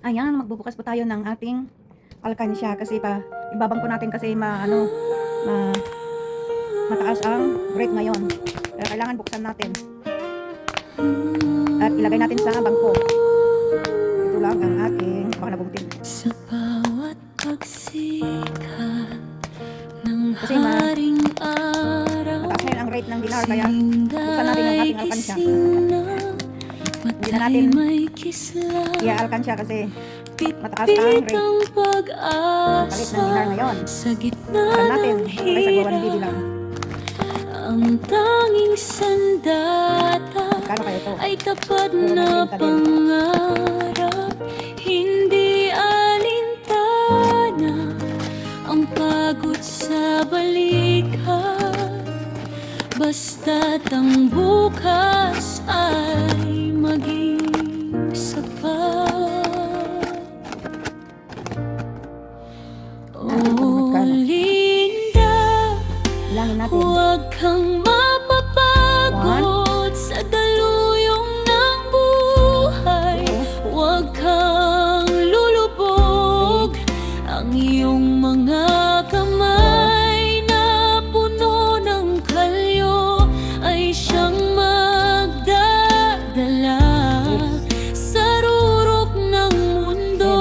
Ayan, magbubukas po tayo ng ating alkansya kasi ibabangko natin kasi mataas ang rate ngayon. Kaya kailangan buksan natin. At ilagay natin sa bangko. Ito lang ang ating baka nabungting. Sa bawat pagsikat ng Kasi haring araw, mataas ngayon ang rate ng dinar kaya buksan natin ang ating alkansya. Hindi na natin i-alkansya kasi mataas ang rate. Palit ng dinar ngayon. Alam natin, ay sagwa 1 lang. Ang tanging sandata Kano kaya ito? ay tapat na pangarap, hindi alintana ang pagod sa balikan, basta't ang bukas ay maging sapat. Oh, Linda, Bilangin natin. huwag kang mapapagod sa daluyong ng buhay. Huwag kang lulubog. Ang iyong mga kamay na puno ng kalyo ay siyang magdadala sa rurok ng mundo.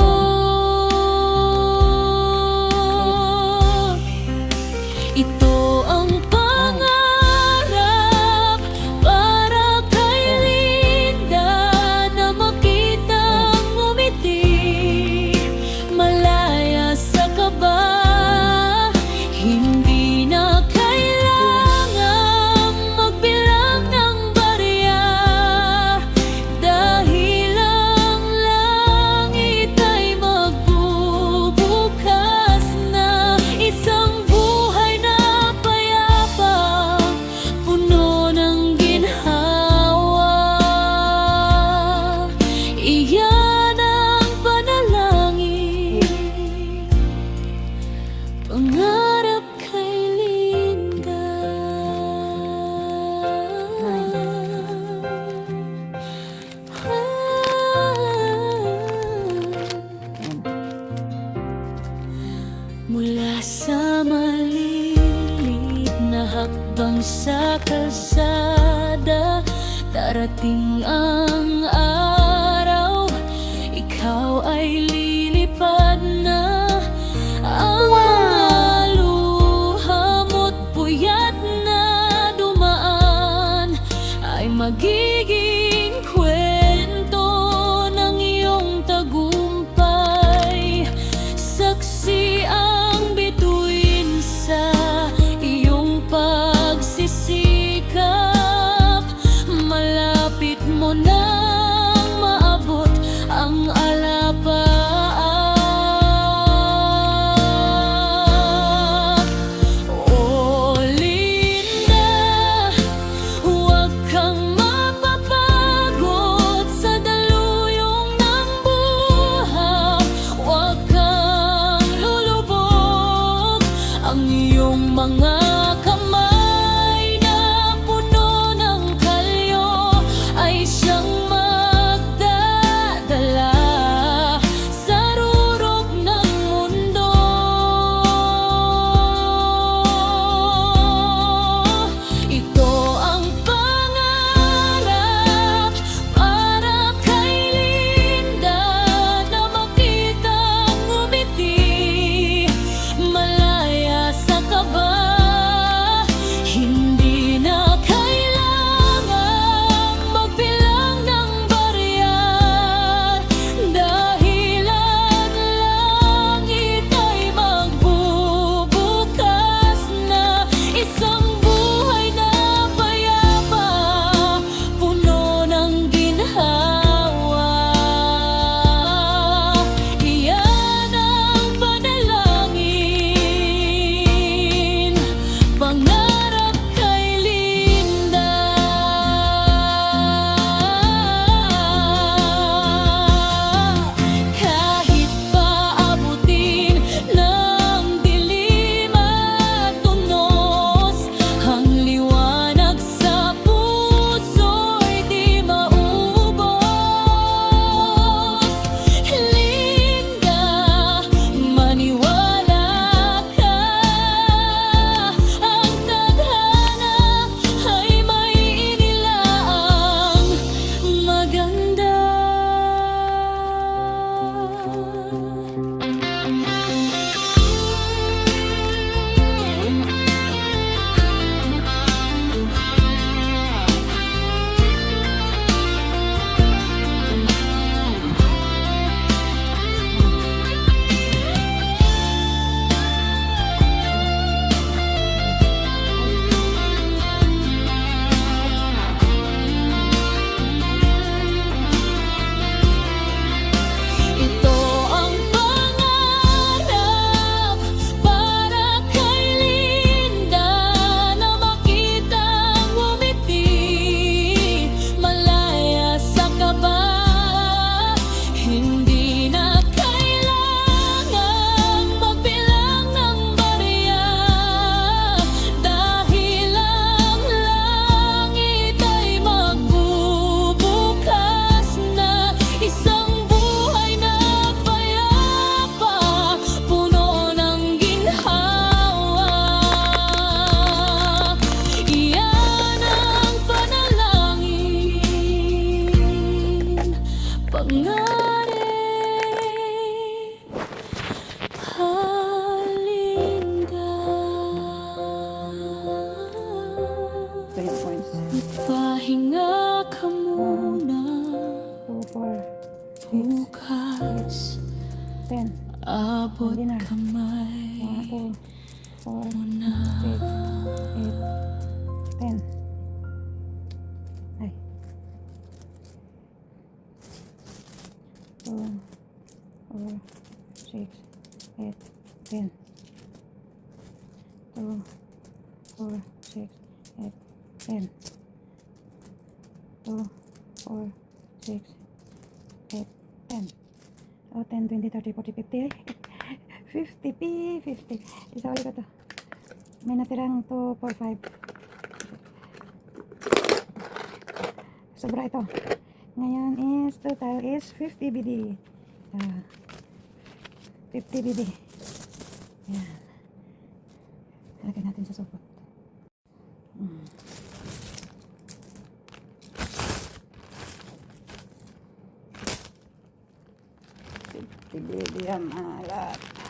Ito ang pangarap para kay Linda na makitang ngumiti, malaya sa kaba. Hindi na kailangang magbilang ng barya, dahil ang langit ay magbubukas na isang buhay na payapa, puno ng ginhawa. Iyan ang panalangin, pangarap kay Linda. Mula sa malilit na hakbang sa kalsada, darating ang araw, ikaw ay lilipad na. Ang mga luha mo't puyat na dumaan ay magiging kwento ng iyong tagumpay. Saksi ang bituin sa iyong pagsisikap, malapit mo nang maabot ang alapay. oras 10. abot Hindi na. kamay 1, 2, 4, na 6, 8, 10. Ay. 2, 4, 6, 8, 10. 2, 4, 6, 8, 10. 2, 4, 6, 8, 10. Oh, 10, 20, 30, 40, 50. 50 p, 50. Isa ulit ko to. May natirang 2, 4, 5. Sobra ito. Ngayon is, total is 50 BD. 50 BD. Yan. Lagyan natin sa supot. BD ang alat.